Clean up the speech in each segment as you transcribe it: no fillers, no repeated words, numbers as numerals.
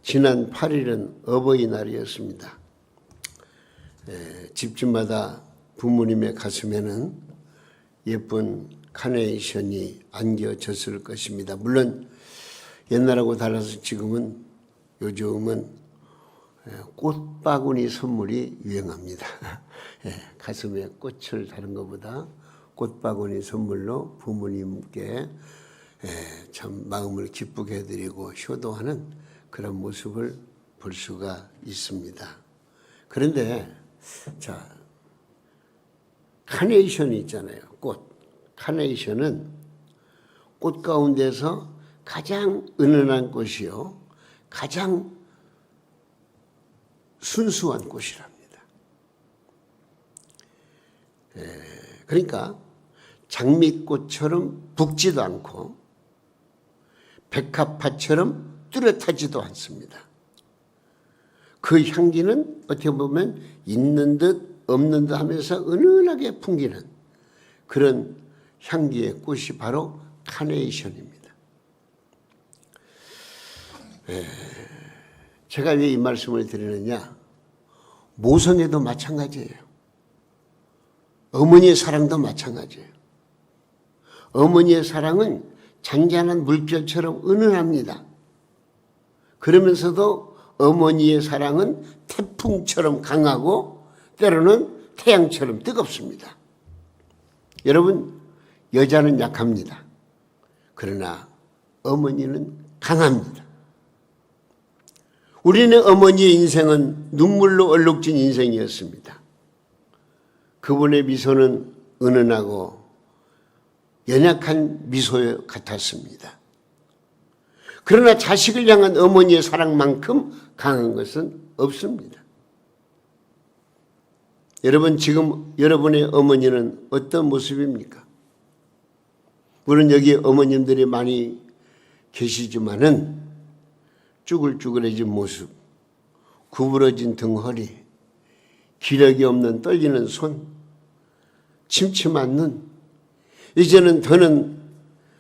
지난 8일은 어버이날이었습니다. 집집마다 부모님의 가슴에는 예쁜 카네이션이 안겨졌을 것입니다. 물론 옛날하고 달라서 요즘은 꽃바구니 선물이 유행합니다. 가슴에 꽃을 다는 것보다 꽃바구니 선물로 부모님께 참 마음을 기쁘게 해드리고 효도하는 그런 모습을 볼 수가 있습니다. 그런데 카네이션이 있잖아요. 꽃. 카네이션은 꽃 가운데서 가장 은은한 꽃이요, 가장 순수한 꽃이랍니다. 그러니까 장미꽃처럼 붓지도 않고 백합화처럼 뚜렷하지도 않습니다. 그 향기는 어떻게 보면 있는 듯 없는 듯 하면서 은은하게 풍기는 그런 향기의 꽃이 바로 카네이션입니다. 제가 왜 이 말씀을 드리느냐, 모성애도 마찬가지예요. 어머니의 사랑도 마찬가지예요. 어머니의 사랑은 잔잔한 물결처럼 은은합니다. 그러면서도 어머니의 사랑은 태풍처럼 강하고 때로는 태양처럼 뜨겁습니다. 여러분, 여자는 약합니다. 그러나 어머니는 강합니다. 우리네 어머니의 인생은 눈물로 얼룩진 인생이었습니다. 그분의 미소는 은은하고 연약한 미소 같았습니다. 그러나 자식을 향한 어머니의 사랑만큼 강한 것은 없습니다. 여러분, 지금 여러분의 어머니는 어떤 모습입니까? 물론 여기 어머님들이 많이 계시지만은 쭈글쭈글해진 모습, 구부러진 등허리, 기력이 없는 떨리는 손, 침침한 눈, 이제는 더는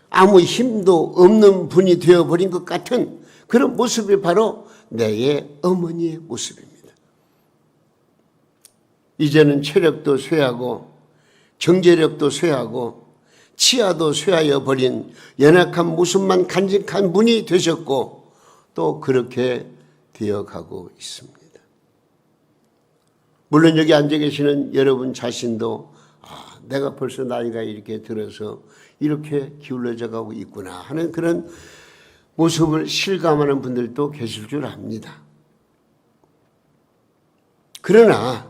아무 힘도 없는 분이 되어버린 것 같은 그런 모습이 바로 내의 어머니의 모습입니다. 이제는 체력도 쇠하고 경제력도 쇠하고 치아도 쇠하여 버린 연약한 모습만 간직한 분이 되셨고 또 그렇게 되어가고 있습니다. 물론 여기 앉아 계시는 여러분 자신도 내가 벌써 나이가 이렇게 들어서 이렇게 기울어져 가고 있구나 하는 그런 모습을 실감하는 분들도 계실 줄 압니다. 그러나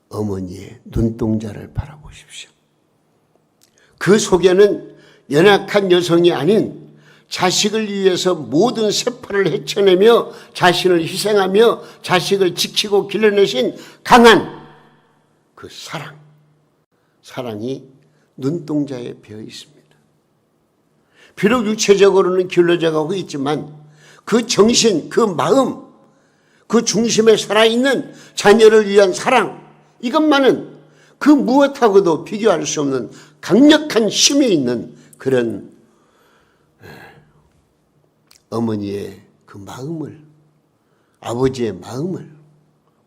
어머니의 눈동자를 바라보십시오. 그 속에는 연약한 여성이 아닌 자식을 위해서 모든 세포를 헤쳐내며 자신을 희생하며 자식을 지키고 길러내신 강한 그 사랑이 눈동자에 배어 있습니다. 비록 육체적으로는 길러져 가고 있지만 그 정신, 그 마음, 그 중심에 살아있는 자녀를 위한 사랑, 이것만은 그 무엇하고도 비교할 수 없는 강력한 힘이 있는 그런 어머니의 그 마음을, 아버지의 마음을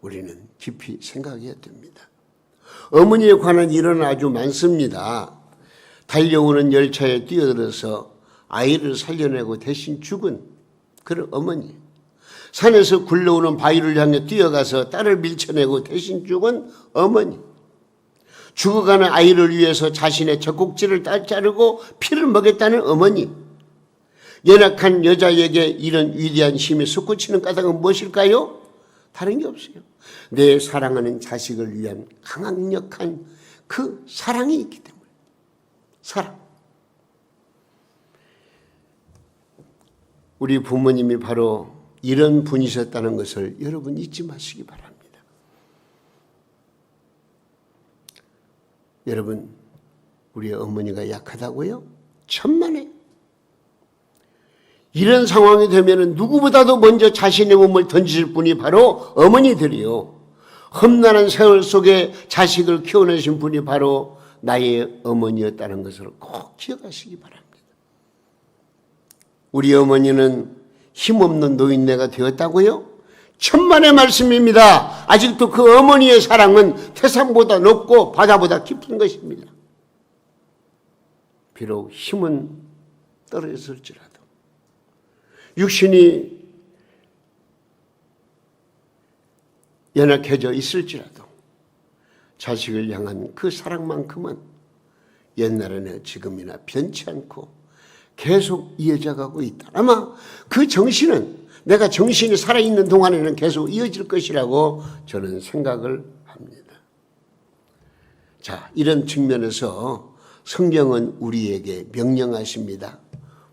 우리는 깊이 생각해야 됩니다. 어머니에 관한 일은 아주 많습니다. 달려오는 열차에 뛰어들어서 아이를 살려내고 대신 죽은 그런 어머니, 산에서 굴러오는 바위를 향해 뛰어가서 딸을 밀쳐내고 대신 죽은 어머니, 죽어가는 아이를 위해서 자신의 젖꼭지를 자르고 피를 먹였다는 어머니, 연약한 여자에게 이런 위대한 힘이 솟구치는 까닭은 무엇일까요? 다른 게 없어요. 내 사랑하는 자식을 위한 강력한 그 사랑이 있기 때문에. 사랑. 우리 부모님이 바로 이런 분이셨다는 것을 여러분 잊지 마시기 바랍니다. 여러분, 우리 어머니가 약하다고요? 천만에. 이런 상황이 되면 누구보다도 먼저 자신의 몸을 던지실 분이 바로 어머니들이요. 험난한 세월 속에 자식을 키워내신 분이 바로 나의 어머니였다는 것을 꼭 기억하시기 바랍니다. 우리 어머니는 힘없는 노인네가 되었다고요? 천만의 말씀입니다. 아직도 그 어머니의 사랑은 태산보다 높고 바다보다 깊은 것입니다. 비록 힘은 떨어졌을지라도, 육신이 연약해져 있을지라도 자식을 향한 그 사랑만큼은 옛날에나 지금이나 변치 않고 계속 이어져 가고 있다. 아마 그 정신은 내가 정신이 살아있는 동안에는 계속 이어질 것이라고 저는 생각을 합니다. 자, 이런 측면에서 성경은 우리에게 명령하십니다.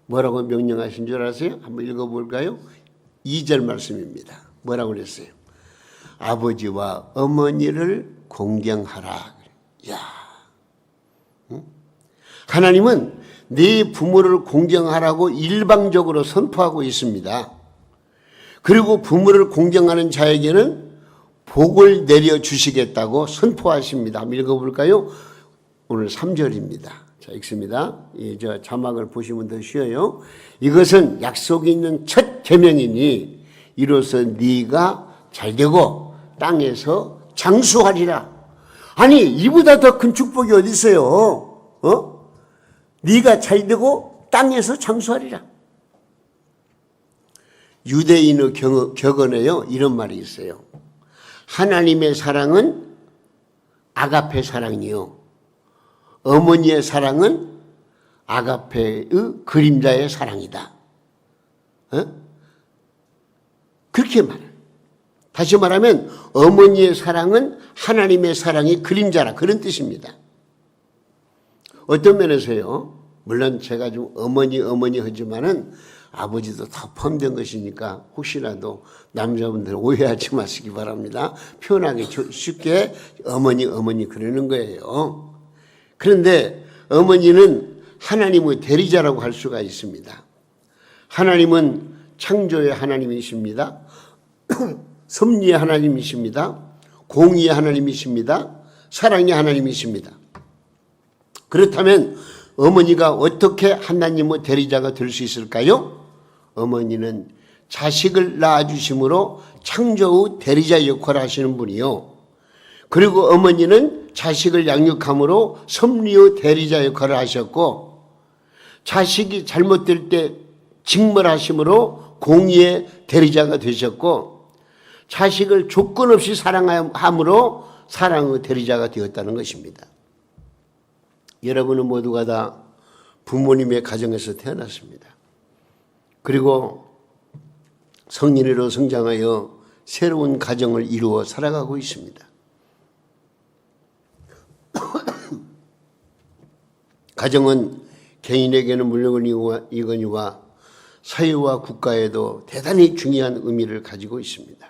뭐라고 명령하신 줄 아세요? 한번 읽어볼까요? 2절 말씀입니다. 뭐라고 그랬어요? 아버지와 어머니를 공경하라. 야, 응? 하나님은 네 부모를 공경하라고 일방적으로 선포하고 있습니다. 그리고 부모를 공경하는 자에게는 복을 내려주시겠다고 선포하십니다. 한번 읽어볼까요? 오늘 3절입니다. 자, 읽습니다. 저 자막을 보시면 더 쉬워요. 이것은 약속이 있는 첫 계명이니 이로써 네가 잘되고 땅에서 장수하리라. 아니, 이보다 더 큰 축복이 어디 있어요? 네가 잘되고 땅에서 장수하리라. 유대인의 격언에요, 이런 말이 있어요. 하나님의 사랑은 아가페 사랑이요, 어머니의 사랑은 아가페의 그림자의 사랑이다. 그렇게 말해요. 다시 말하면 어머니의 사랑은 하나님의 사랑이 그림자라, 그런 뜻입니다. 어떤 면에서요, 물론 제가 좀 어머니 하지만은 아버지도 다 포함된 것이니까 혹시라도 남자분들 오해하지 마시기 바랍니다. 표현하기 쉽게 어머니 그러는 거예요. 그런데 어머니는 하나님의 대리자라고 할 수가 있습니다. 하나님은 창조의 하나님이십니다. 섭리의 하나님이십니다. 공의의 하나님이십니다. 사랑의 하나님이십니다. 그렇다면 어머니가 어떻게 하나님의 대리자가 될 수 있을까요? 어머니는 자식을 낳아주심으로 창조의 대리자 역할을 하시는 분이요, 그리고 어머니는 자식을 양육함으로 섭리의 대리자 역할을 하셨고, 자식이 잘못될 때 직물하심으로 공의의 대리자가 되셨고, 자식을 조건 없이 사랑함으로 사랑의 대리자가 되었다는 것입니다. 여러분은 모두가 다 부모님의 가정에서 태어났습니다. 그리고 성인으로 성장하여 새로운 가정을 이루어 살아가고 있습니다. 가정은 개인에게는 물론이거니와 사회와 국가에도 대단히 중요한 의미를 가지고 있습니다.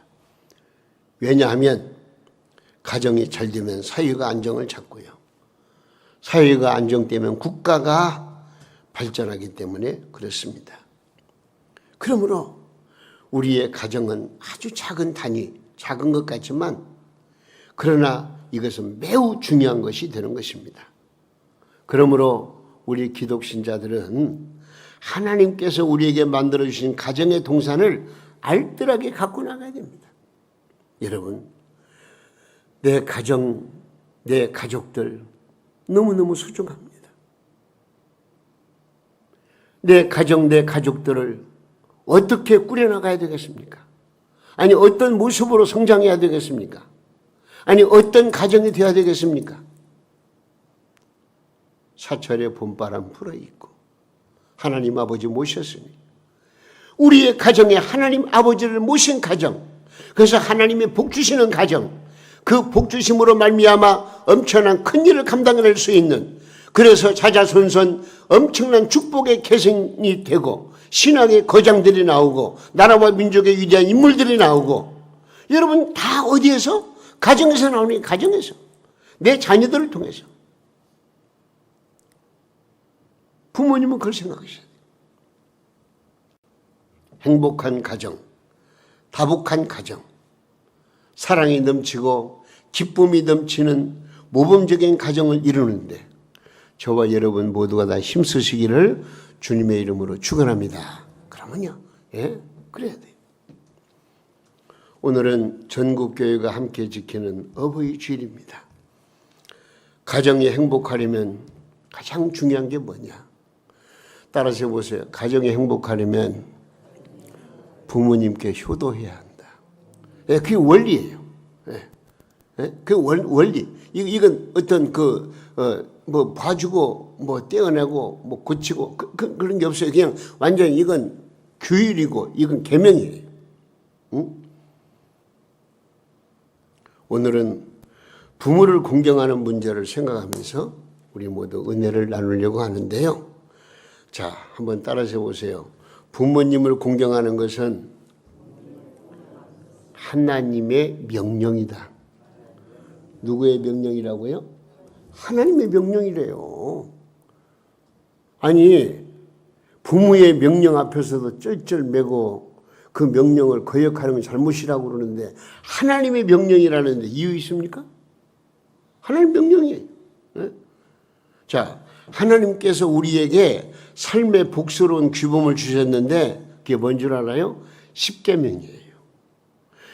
왜냐하면 가정이 잘 되면 사회가 안정을 찾고요, 사회가 안정되면 국가가 발전하기 때문에 그렇습니다. 그러므로 우리의 가정은 아주 작은 단위, 작은 것 같지만 그러나 이것은 매우 중요한 것이 되는 것입니다. 그러므로 우리 기독신자들은 하나님께서 우리에게 만들어주신 가정의 동산을 알뜰하게 갖고 나가야 됩니다. 여러분, 내 가정, 내 가족들 너무너무 소중합니다. 내 가정, 내 가족들을 어떻게 꾸려나가야 되겠습니까? 아니, 어떤 모습으로 성장해야 되겠습니까? 아니, 어떤 가정이 되어야 되겠습니까? 사철의 봄바람 불어있고 하나님 아버지 모셨으니 우리의 가정에 하나님 아버지를 모신 가정, 그래서 하나님의 복 주시는 가정, 그 복 주심으로 말미암아 엄청난 큰 일을 감당할 수 있는, 그래서 자자손손 엄청난 축복의 계승이 되고 신앙의 거장들이 나오고 나라와 민족의 위대한 인물들이 나오고, 여러분 다 어디에서? 가정에서 나오는, 가정에서, 내 자녀들을 통해서. 부모님은 그걸 생각하셔야 돼요. 행복한 가정, 다복한 가정, 사랑이 넘치고 기쁨이 넘치는 모범적인 가정을 이루는데 저와 여러분 모두가 다 힘쓰시기를 주님의 이름으로 축원합니다. 그러면요, 예? 그래야 돼요. 오늘은 전국교회가 함께 지키는 어버이 주일입니다. 가정이 행복하려면 가장 중요한 게 뭐냐? 따라서 해보세요. 가정이 행복하려면 부모님께 효도해야 한다. 그게 원리예요. 그 원리. 이건 어떤 뭐 봐주고 뭐 떼어내고 뭐 고치고 그런 게 없어요. 그냥 완전히 이건 규율이고 이건 계명이에요. 응? 오늘은 부모를 공경하는 문제를 생각하면서 우리 모두 은혜를 나누려고 하는데요. 자, 한번 따라서 해보세요. 부모님을 공경하는 것은 하나님의 명령이다. 누구의 명령이라고요? 하나님의 명령이래요. 아니, 부모의 명령 앞에서도 쩔쩔매고 그 명령을 거역하는 건 잘못이라고 그러는데 하나님의 명령이라는데 이유 있습니까? 하나님 명령이에요. 네? 자, 하나님께서 우리에게 삶의 복스러운 규범을 주셨는데 그게 뭔 줄 알아요? 10계명이에요.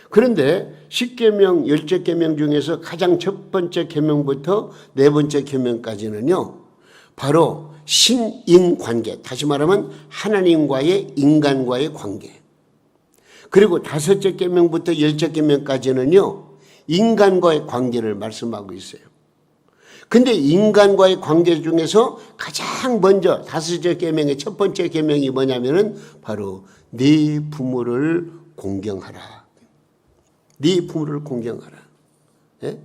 그런데 10계명, 10계명 중에서 가장 첫 번째 계명부터 네 번째 계명까지는요, 바로 신인관계, 다시 말하면 하나님과의 인간과의 관계. 그리고 다섯째 계명부터 10째 계명까지는요, 인간과의 관계를 말씀하고 있어요. 근데 인간과의 관계 중에서 가장 먼저 다섯째 계명의 첫 번째 계명이 뭐냐면은 바로 네 부모를 공경하라. 네 부모를 공경하라. 예?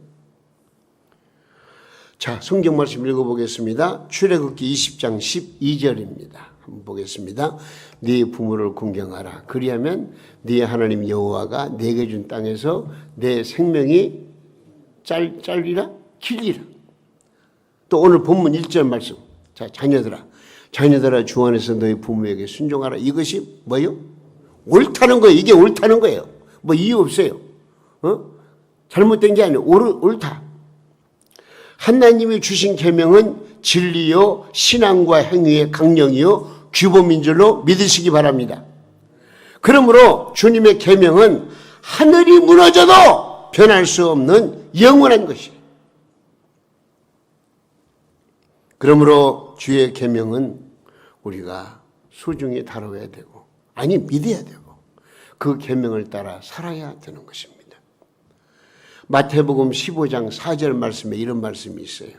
자, 성경 말씀 읽어보겠습니다. 출애굽기 20장 12절입니다. 한번 보겠습니다. 네 부모를 공경하라. 그리하면 네 하나님 여호와가 내게 준 땅에서 내 생명이 짧리라 길리라. 또 오늘 본문 1절 말씀. 자, 자녀들아 주 안에서 너희 부모에게 순종하라. 이것이 뭐요? 옳다는 거예요. 이게 옳다는 거예요. 뭐 이유 없어요. 잘못된 게 아니에요. 옳다. 하나님이 주신 계명은 진리요 신앙과 행위의 강령이요 규범인 줄로 믿으시기 바랍니다. 그러므로 주님의 계명은 하늘이 무너져도 변할 수 없는 영원한 것이에요. 그러므로 주의 계명은 우리가 소중히 다뤄야 되고, 아니 믿어야 되고, 그 계명을 따라 살아야 되는 것입니다. 마태복음 15장 4절 말씀에 이런 말씀이 있어요.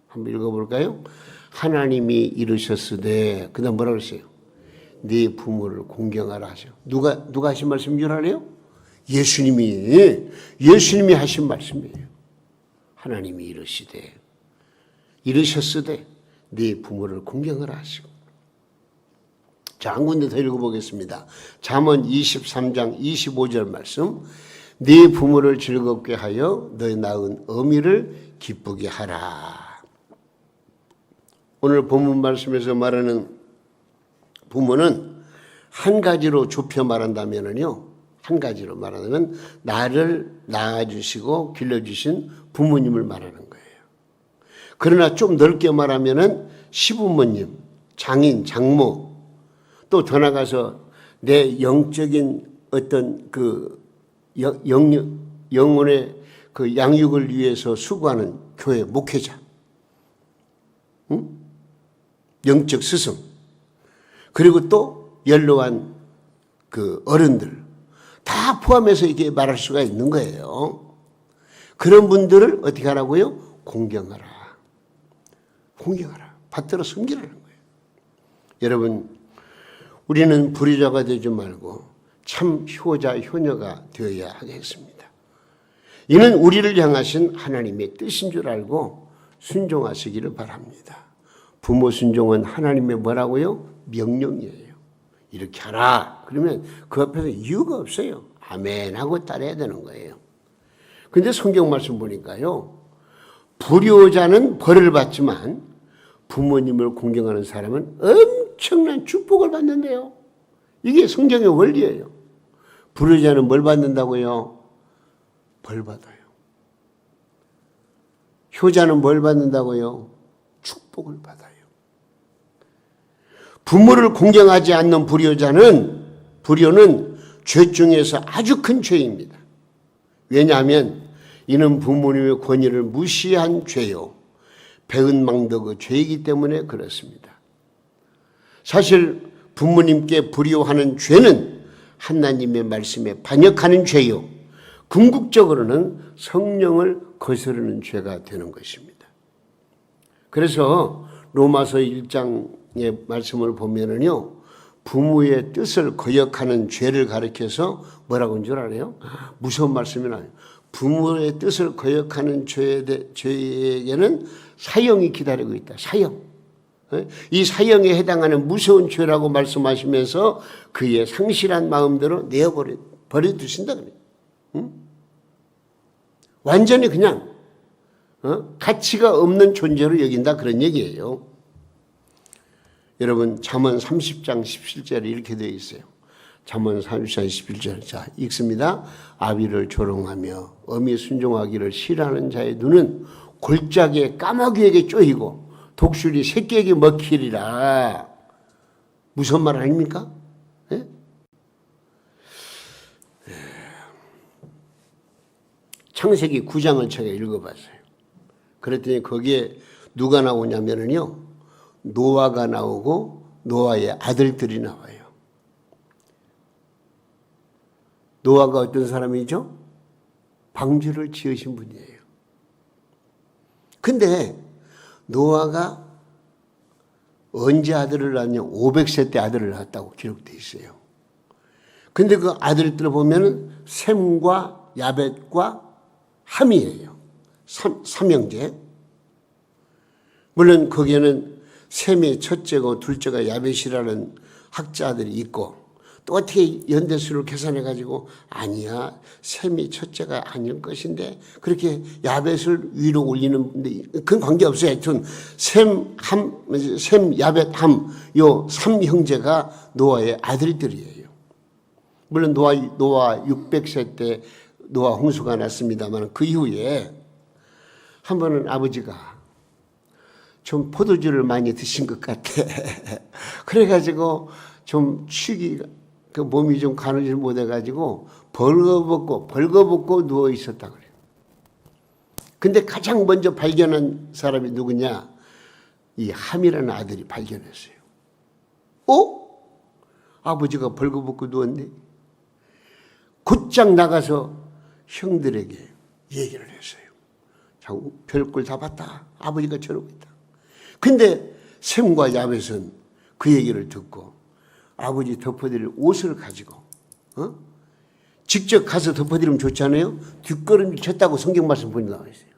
한번 읽어볼까요? 하나님이 이르셨으되, 그 다음 뭐라 그랬어요? 네 부모를 공경하라 하죠. 누가 하신 말씀인 줄 알아요? 예수님이 하신 말씀이에요. 하나님이 이르셨으되 네 부모를 공경하라 하시고. 자, 한 군데 더 읽어보겠습니다. 잠언 23장 25절 말씀. 네 부모를 즐겁게 하여 너희 낳은 어미를 기쁘게 하라. 오늘 본문 말씀에서 말하는 부모는 한 가지로 좁혀 말한다면요, 나를 낳아주시고 길러주신 부모님을 말하는 거예요. 그러나 좀 넓게 말하면은 시부모님, 장인, 장모, 또 더 나가서 내 영적인 어떤 영혼의 그 양육을 위해서 수고하는 교회 목회자, 영적 스승, 그리고 또 연로한 그 어른들 다 포함해서 이렇게 말할 수가 있는 거예요. 그런 분들을 어떻게 하라고요? 공경하라. 받들어 섬기라는 거예요. 여러분, 우리는 불효자가 되지 말고 참 효자, 효녀가 되어야 하겠습니다. 이는 우리를 향하신 하나님의 뜻인 줄 알고 순종하시기를 바랍니다. 부모 순종은 하나님의 뭐라고요? 명령이에요. 이렇게 하라. 그러면 그 앞에서 이유가 없어요. 아멘 하고 따라야 되는 거예요. 그런데 성경 말씀 보니까요, 불효자는 벌을 받지만 부모님을 공경하는 사람은 엄청난 축복을 받는데요. 이게 성경의 원리예요. 불효자는 뭘 받는다고요? 벌 받아요. 효자는 뭘 받는다고요? 축복을 받아요. 부모를 공경하지 않는 불효자는 불효는 죄 중에서 아주 큰 죄입니다. 왜냐하면 이는 부모님의 권위를 무시한 죄요, 배은망덕의 죄이기 때문에 그렇습니다. 사실 부모님께 불효하는 죄는 하나님의 말씀에 반역하는 죄요, 궁극적으로는 성령을 거스르는 죄가 되는 것입니다. 그래서 로마서 1장의 말씀을 보면은요, 부모의 뜻을 거역하는 죄를 가리켜서 뭐라고 한 줄 알아요? 무서운 말씀이 나요. 부모의 뜻을 거역하는 죄에게는 사형이 기다리고 있다. 사형. 이 사형에 해당하는 무서운 죄라고 말씀하시면서 그의 상실한 마음대로 버려 두신다 그래요. 응? 완전히 그냥 가치가 없는 존재로 여긴다 그런 얘기예요. 여러분 잠언 30장 17절에 이렇게 되어 있어요. 잠언 30장 11절. 자, 읽습니다. 아비를 조롱하며 어미 순종하기를 싫어하는 자의 눈은 골짜기에 까마귀에게 쪼이고 독수리 새끼에게 먹히리라. 무슨 말 아닙니까? 네? 창세기 9장을 제가 읽어봤어요. 그랬더니 거기에 누가 나오냐면요, 노아가 나오고 노아의 아들들이 나와요. 노아가 어떤 사람이죠? 방주를 지으신 분이에요. 근데 노아가 언제 아들을 낳았냐? 500세 때 아들을 낳았다고 기록되어 있어요. 근데 그 아들들을 보면 셈과 야벳과 함이에요. 삼형제. 물론 거기에는 셈이 첫째고 둘째가 야벳이라는 학자들이 있고, 또 어떻게 연대수를 계산해가지고 아니야, 셈이 첫째가 아닐 것인데 그렇게 야벳을 위로 올리는데 그건 관계없어요. 하여튼 셈, 야벳, 함, 요 3형제가 노아의 아들들이에요. 물론 노아 600세 때 노아 홍수가 났습니다만 그 이후에 한 번은 아버지가 좀 포도주를 많이 드신 것 같아. 그래가지고 좀 그 몸이 좀 가누질 못해가지고 벌거벗고 누워 있었다 그래요. 근데 가장 먼저 발견한 사람이 누구냐? 이 함이라는 아들이 발견했어요. 아버지가 벌거벗고 누웠네. 곧장 나가서 형들에게 얘기를 했어요. 자, 별꼴 다 봤다. 아버지가 저러고 있다. 근데 셈과 야벳은 그 얘기를 듣고 아버지 덮어드릴 옷을 가지고 직접 가서 덮어드리면 좋잖아요. 뒷걸음질 쳤다고 성경 말씀 보니 나와 있어요.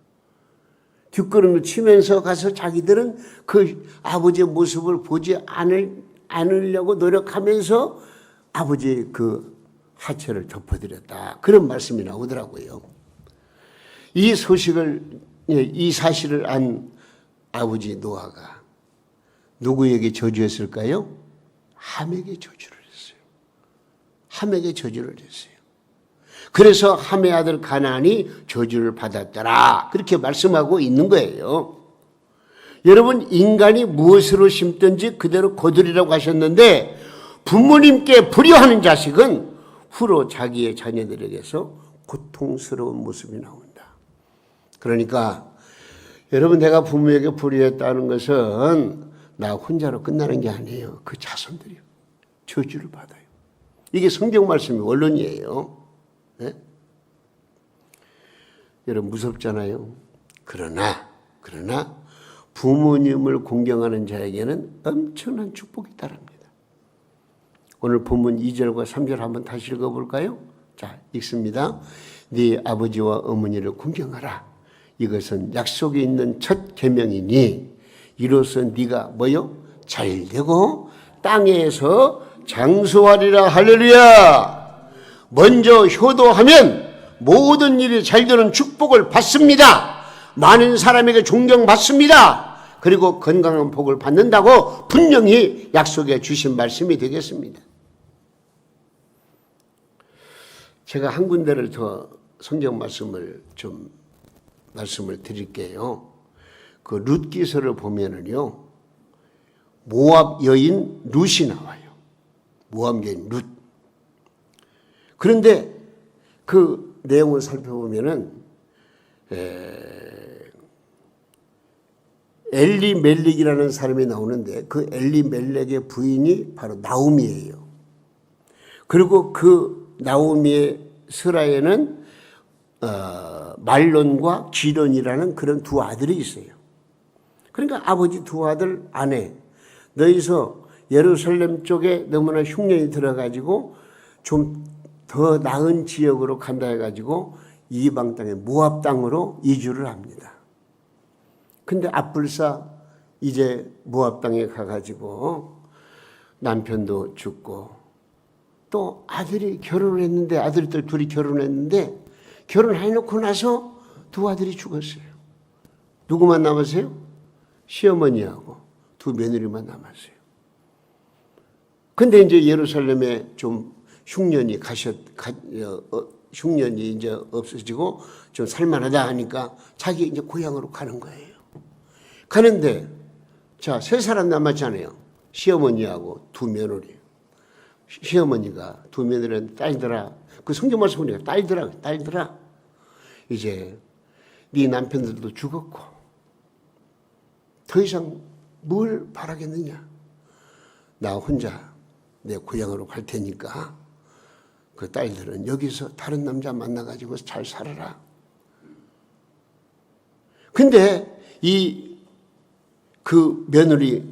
뒷걸음을 치면서 가서 자기들은 그 아버지의 모습을 보지 않으려고 노력하면서 아버지의 그 하체를 덮어드렸다. 그런 말씀이 나오더라고요. 이 사실을 안 아버지 노아가 누구에게 저주했을까요? 함에게 저주를 했어요. 함에게 저주를 했어요. 그래서 함의 아들 가나안이 저주를 받았더라. 그렇게 말씀하고 있는 거예요. 여러분, 인간이 무엇으로 심든지 그대로 거두리라고 하셨는데 부모님께 불효하는 자식은 후로 자기의 자녀들에게서 고통스러운 모습이 나온다. 그러니까 여러분, 내가 부모에게 불효했다는 것은 나 혼자로 끝나는 게 아니에요. 그 자손들이요. 저주를 받아요. 이게 성경 말씀의 원론이에요. 네? 여러분 무섭잖아요. 그러나 부모님을 공경하는 자에게는 엄청난 축복이 따릅니다. 오늘 본문 2절과 3절 한번 다시 읽어볼까요? 자, 읽습니다. 네 아버지와 어머니를 공경하라. 이것은 약속이 있는 첫 계명이니 이로써 네가 뭐요? 잘되고 땅에서 장수하리라. 할렐루야. 먼저 효도하면 모든 일이 잘되는 축복을 받습니다. 많은 사람에게 존경받습니다. 그리고 건강한 복을 받는다고 분명히 약속해 주신 말씀이 되겠습니다. 제가 한 군데를 더 성경 말씀을 드릴게요. 그 룻기서를 보면은요, 모압 여인 룻이 나와요. 모압 여인 룻. 그런데 그 내용을 살펴보면은 엘리멜렉이라는 사람이 나오는데 그 엘리멜렉의 부인이 바로 나오미예요. 그리고 그 나오미의 스라에는 말론과 기론이라는 그런 두 아들이 있어요. 그러니까 아버지 두 아들 아내 너희서 예루살렘 쪽에 너무나 흉년이 들어가지고 좀 더 나은 지역으로 간다 해가지고 이방 땅에 모압 땅으로 이주를 합니다. 근데 앞불사 이제 모압 땅에 가가지고 남편도 죽고 또 아들이 결혼을 했는데 아들들 둘이 결혼했는데 결혼해놓고 나서 두 아들이 죽었어요. 누구만 남았어요? 시어머니하고 두 며느리만 남았어요. 근데 이제 예루살렘에 좀 흉년이 흉년이 이제 없어지고 좀 살만하다 하니까 자기 이제 고향으로 가는 거예요. 가는데 자, 세 사람 남았잖아요. 시어머니하고 두 며느리. 시어머니가 두 며느리는 딸들아. 그 성경 말씀 보니까 딸들아. 이제 네 남편들도 죽었고 더 이상 뭘 바라겠느냐. 나 혼자 내 고향으로 갈 테니까 그 딸들은 여기서 다른 남자 만나가지고 잘 살아라. 근데 그 며느리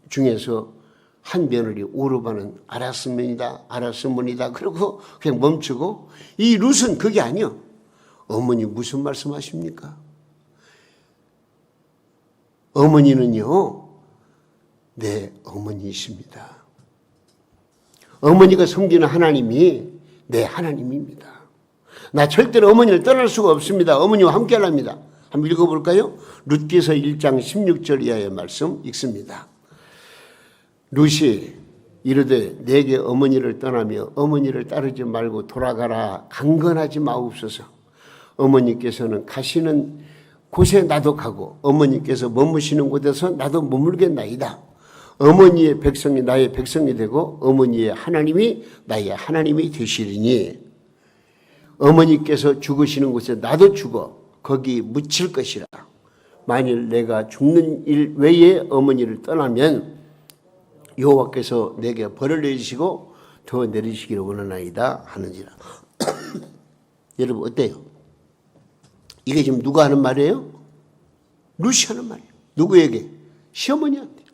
중에서 한 며느리 오르바는 알았으면이다. 그러고 그냥 멈추고 이 룻은 그게 아니요. 어머니 무슨 말씀하십니까? 어머니는요. 내 어머니이십니다. 어머니가 섬기는 하나님이 내 하나님입니다. 나 절대로 어머니를 떠날 수가 없습니다. 어머니와 함께 하랍니다. 한번 읽어볼까요? 룻기서 1장 16절 이하의 말씀 읽습니다. 룻이 이르되 내게 어머니를 떠나며 어머니를 따르지 말고 돌아가라. 강건하지 마옵소서. 어머니께서는 가시는 곳에 나도 가고 어머니께서 머무시는 곳에서 나도 머물겠나이다. 어머니의 백성이 나의 백성이 되고 어머니의 하나님이 나의 하나님이 되시리니 어머니께서 죽으시는 곳에 나도 죽어 거기 묻힐 것이라. 만일 내가 죽는 일 외에 어머니를 떠나면 여호와께서 내게 벌을 내리시고 더 내리시기를 원하나이다 하는지라. 여러분 어때요? 이게 지금 누가 하는 말이에요? 룻이 하는 말이에요. 누구에게? 시어머니한테.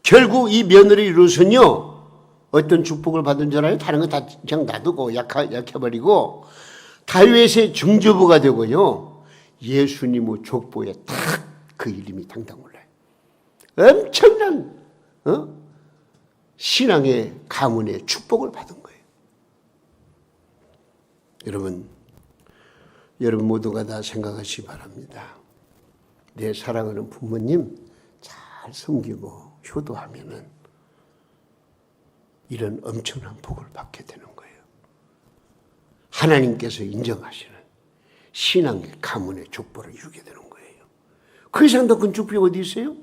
결국 이 며느리 룻은요 어떤 축복을 받은 줄 알아요? 다른 거 다 그냥 놔두고 약해버리고 다윗의 증조부가 되고요 예수님의 족보에 딱 그 이름이 당당 올라요. 엄청난 신앙의 가문의 축복을 받은 거예요. 여러분 모두가 다 생각하시기 바랍니다. 내 사랑하는 부모님 잘 섬기고 효도하면은 이런 엄청난 복을 받게 되는 거예요. 하나님께서 인정하시는 신앙의 가문의 족보를 이루게 되는 거예요. 그 이상 더 큰 축복이 어디 있어요?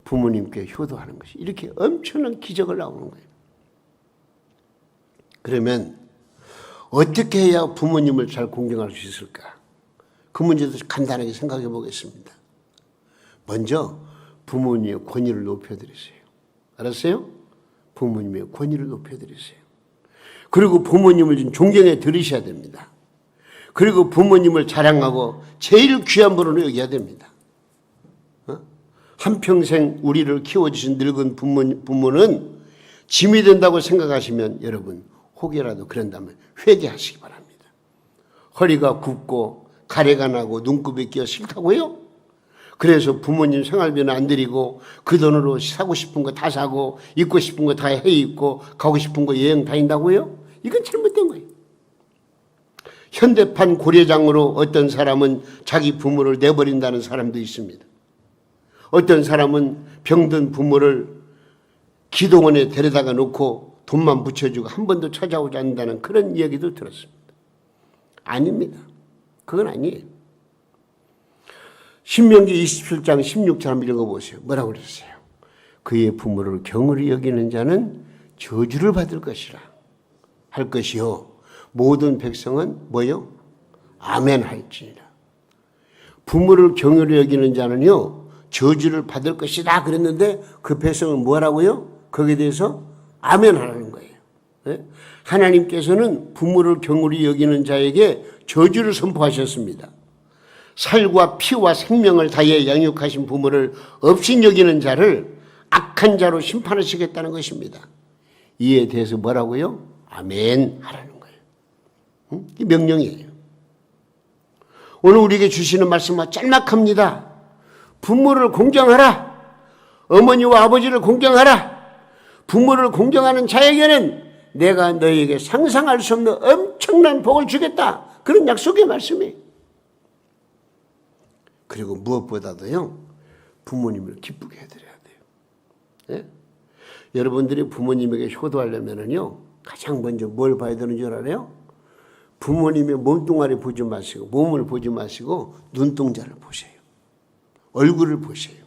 부모님께 효도하는 것이 이렇게 엄청난 기적을 나오는 거예요. 그러면 어떻게 해야 부모님을 잘 공경할 수 있을까? 그 문제도 간단하게 생각해 보겠습니다. 먼저 부모님의 권위를 높여드리세요. 알았어요? 부모님의 권위를 높여드리세요. 그리고 부모님을 좀 존경해 들으셔야 됩니다. 그리고 부모님을 자랑하고 제일 귀한 분으로 여겨야 됩니다. 한평생 우리를 키워주신 늙은 부모는 짐이 된다고 생각하시면 여러분 혹여라도 그런다면 회개하시기 바랍니다. 허리가 굽고 가래가 나고 눈곱이 끼어 싫다고요? 그래서 부모님 생활비는 안 드리고 그 돈으로 사고 싶은 거 다 사고 입고 싶은 거 다 해 입고 가고 싶은 거 여행 다닌다고요? 이건 잘못된 거예요. 현대판 고려장으로 어떤 사람은 자기 부모를 내버린다는 사람도 있습니다. 어떤 사람은 병든 부모를 기도원에 데려다가 놓고 돈만 붙여주고 한 번도 찾아오지 않는다는 그런 이야기도 들었습니다. 아닙니다. 그건 아니에요. 신명기 27장 16절 한번 읽어보세요. 뭐라고 그랬어요? 그의 부모를 경홀히 여기는 자는 저주를 받을 것이라. 할 것이요 모든 백성은 뭐요? 아멘 할지니라. 부모를 경외로 여기는 자는요 저주를 받을 것이다 그랬는데 그 백성은 뭐라고요? 거기에 대해서 아멘 하라는 거예요. 네? 하나님께서는 부모를 경외로 여기는 자에게 저주를 선포하셨습니다. 살과 피와 생명을 다해 양육하신 부모를 업신여기는 자를 악한 자로 심판하시겠다는 것입니다. 이에 대해서 뭐라고요? 아멘 하라는 거예요. 이 명령이에요. 오늘 우리에게 주시는 말씀은 짤막합니다. 부모를 공경하라. 어머니와 아버지를 공경하라. 부모를 공경하는 자에게는 내가 너희에게 상상할 수 없는 엄청난 복을 주겠다. 그런 약속의 말씀이에요. 그리고 무엇보다도요, 부모님을 기쁘게 해드려야 돼요. 예? 여러분들이 부모님에게 효도하려면요, 가장 먼저 뭘 봐야 되는 줄 알아요? 부모님의 몸뚱아리 보지 마시고, 몸을 보지 마시고, 눈동자를 보세요. 얼굴을 보세요.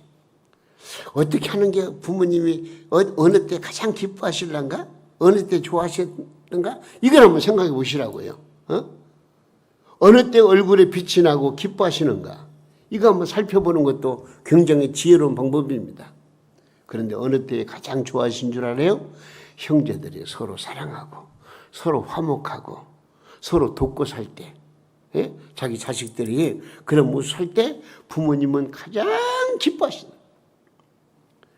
어떻게 하는 게 부모님이 어느 때 가장 기뻐하실란가? 어느 때 좋아하시던가? 이걸 한번 생각해 보시라고요. 어느 때 얼굴에 빛이 나고 기뻐하시는가? 이거 한번 살펴보는 것도 굉장히 지혜로운 방법입니다. 그런데 어느 때에 가장 좋아하신 줄 알아요? 형제들이 서로 사랑하고 서로 화목하고 서로 돕고 살 때, 예? 자기 자식들이 그런 모습 살 때 부모님은 가장 기뻐하신다.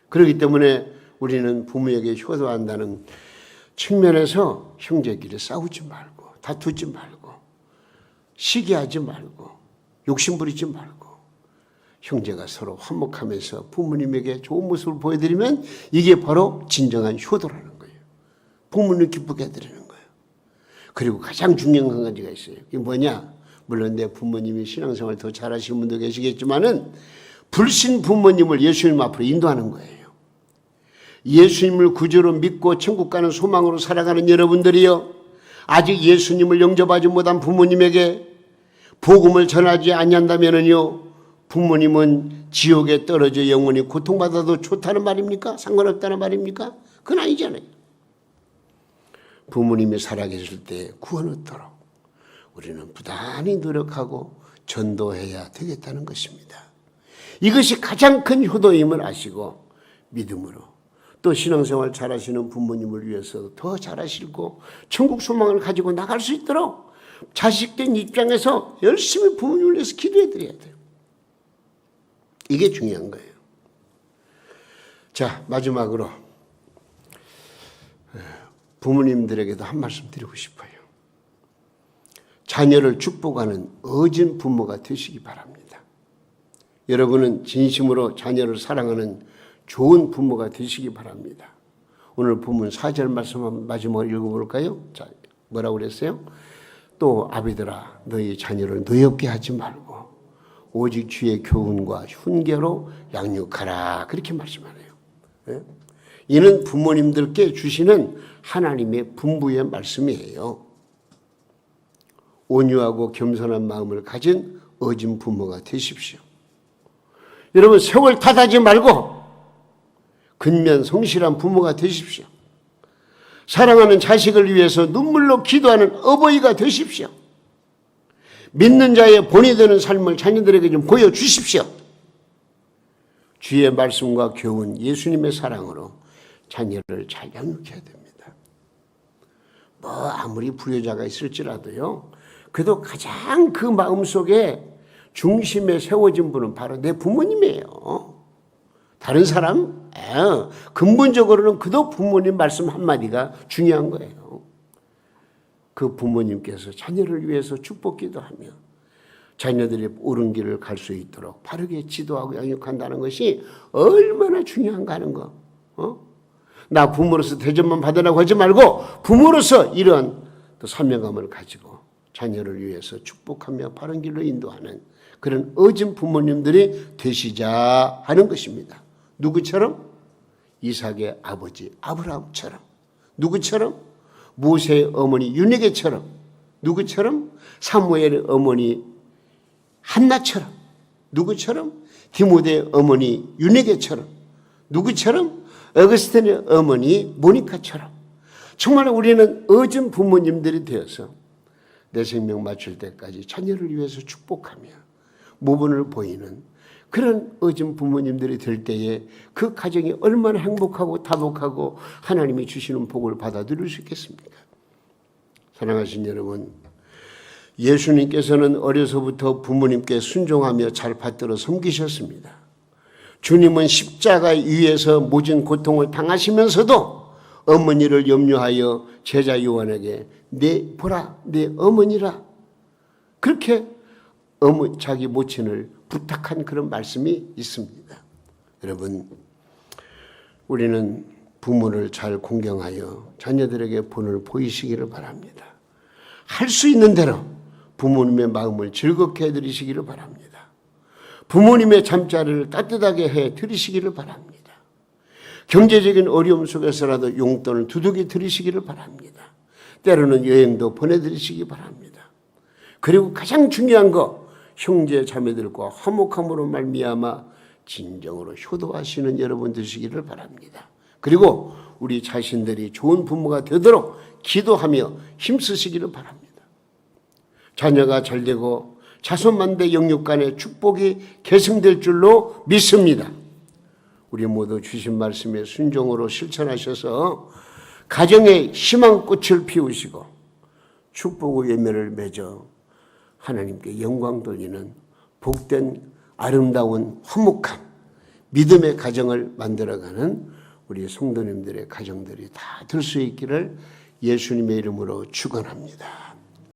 그렇기 때문에 우리는 부모에게 효도한다는 측면에서 형제끼리 싸우지 말고 다투지 말고 시기하지 말고 욕심부리지 말고 형제가 서로 화목하면서 부모님에게 좋은 모습을 보여드리면 이게 바로 진정한 효도라는 거예요. 부모님을 기쁘게 해드리는 거예요. 그리고 가장 중요한 한 가지가 있어요. 이게 뭐냐? 물론 내 부모님이 신앙생활 더 잘하시는 분도 계시겠지만은 불신 부모님을 예수님 앞으로 인도하는 거예요. 예수님을 구주로 믿고 천국 가는 소망으로 살아가는 여러분들이요, 아직 예수님을 영접하지 못한 부모님에게 복음을 전하지 아니한다면은요, 부모님은 지옥에 떨어져 영원히 고통받아도 좋다는 말입니까? 상관없다는 말입니까? 그건 아니잖아요. 부모님이 살아계실 때 구원 얻도록 우리는 부단히 노력하고 전도해야 되겠다는 것입니다. 이것이 가장 큰 효도임을 아시고 믿음으로 또 신앙생활 잘하시는 부모님을 위해서 더 잘하시고 천국 소망을 가지고 나갈 수 있도록 자식된 입장에서 열심히 부모님을 위해서 기도해 드려야 돼요. 이게 중요한 거예요. 자, 마지막으로 부모님들에게도 한 말씀 드리고 싶어요. 자녀를 축복하는 어진 부모가 되시기 바랍니다. 여러분은 진심으로 자녀를 사랑하는 좋은 부모가 되시기 바랍니다. 오늘 본문 4절 말씀 마지막으로 읽어볼까요? 자, 뭐라고 그랬어요? 또 아비들아 너희 자녀를 노엽게 하지 말고 오직 주의 교훈과 훈계로 양육하라. 그렇게 말씀하네요. 네? 이는 부모님들께 주시는 하나님의 분부의 말씀이에요. 온유하고 겸손한 마음을 가진 어진 부모가 되십시오. 여러분 세월 탓하지 말고 근면 성실한 부모가 되십시오. 사랑하는 자식을 위해서 눈물로 기도하는 어버이가 되십시오. 믿는 자의 본이 되는 삶을 자녀들에게 좀 보여주십시오. 주의 말씀과 교훈, 예수님의 사랑으로 자녀를 잘 양육해야 됩니다. 뭐 아무리 부여자가 있을지라도요, 그래도 가장 그 마음속에 중심에 세워진 분은 바로 내 부모님이에요. 다른 사람? 근본적으로는 그도 부모님 말씀 한마디가 중요한 거예요. 그 부모님께서 자녀를 위해서 축복 기도하며 자녀들이 옳은 길을 갈 수 있도록 바르게 지도하고 양육한다는 것이 얼마나 중요한가 하는 거. 나 부모로서 대접만 받으라고 하지 말고 부모로서 이런 또 사명감을 가지고 자녀를 위해서 축복하며 바른 길로 인도하는 그런 어진 부모님들이 되시자 하는 것입니다. 누구처럼? 이삭의 아버지 아브라함처럼. 누구처럼? 모세의 어머니 유네게처럼. 누구처럼? 사무엘의 어머니 한나처럼. 누구처럼? 디모데의 어머니 유네게처럼. 누구처럼? 어거스틴의 어머니 모니카처럼. 정말 우리는 어진 부모님들이 되어서 내 생명 마칠 때까지 자녀를 위해서 축복하며 모범을 보이는 그런 어진 부모님들이 될 때에 그 가정이 얼마나 행복하고 다복하고 하나님이 주시는 복을 받아들일 수 있겠습니까? 사랑하신 여러분, 예수님께서는 어려서부터 부모님께 순종하며 잘 받들어 섬기셨습니다. 주님은 십자가 위에서 모진 고통을 당하시면서도 어머니를 염려하여 제자 요한에게 보라 내 어머니라 그렇게 자기 모친을 부탁한 그런 말씀이 있습니다. 여러분, 우리는 부모를 잘 공경하여 자녀들에게 본을 보이시기를 바랍니다. 할 수 있는 대로 부모님의 마음을 즐겁게 해드리시기를 바랍니다. 부모님의 잠자리를 따뜻하게 해드리시기를 바랍니다. 경제적인 어려움 속에서라도 용돈을 두둑이 드리시기를 바랍니다. 때로는 여행도 보내드리시기 바랍니다. 그리고 가장 중요한 거, 형제 자매들과 화목함으로 말미암아 진정으로 효도하시는 여러분 되시기를 바랍니다. 그리고 우리 자신들이 좋은 부모가 되도록 기도하며 힘쓰시기를 바랍니다. 자녀가 잘되고 자손만대 영육 간의 축복이 계승될 줄로 믿습니다. 우리 모두 주신 말씀에 순종으로 실천하셔서 가정에 희망꽃을 피우시고 축복의 열매를 맺어 하나님께 영광 돌리는 복된 아름다운 화목한 믿음의 가정을 만들어가는 우리 성도님들의 가정들이 다 될 수 있기를 예수님의 이름으로 축원합니다.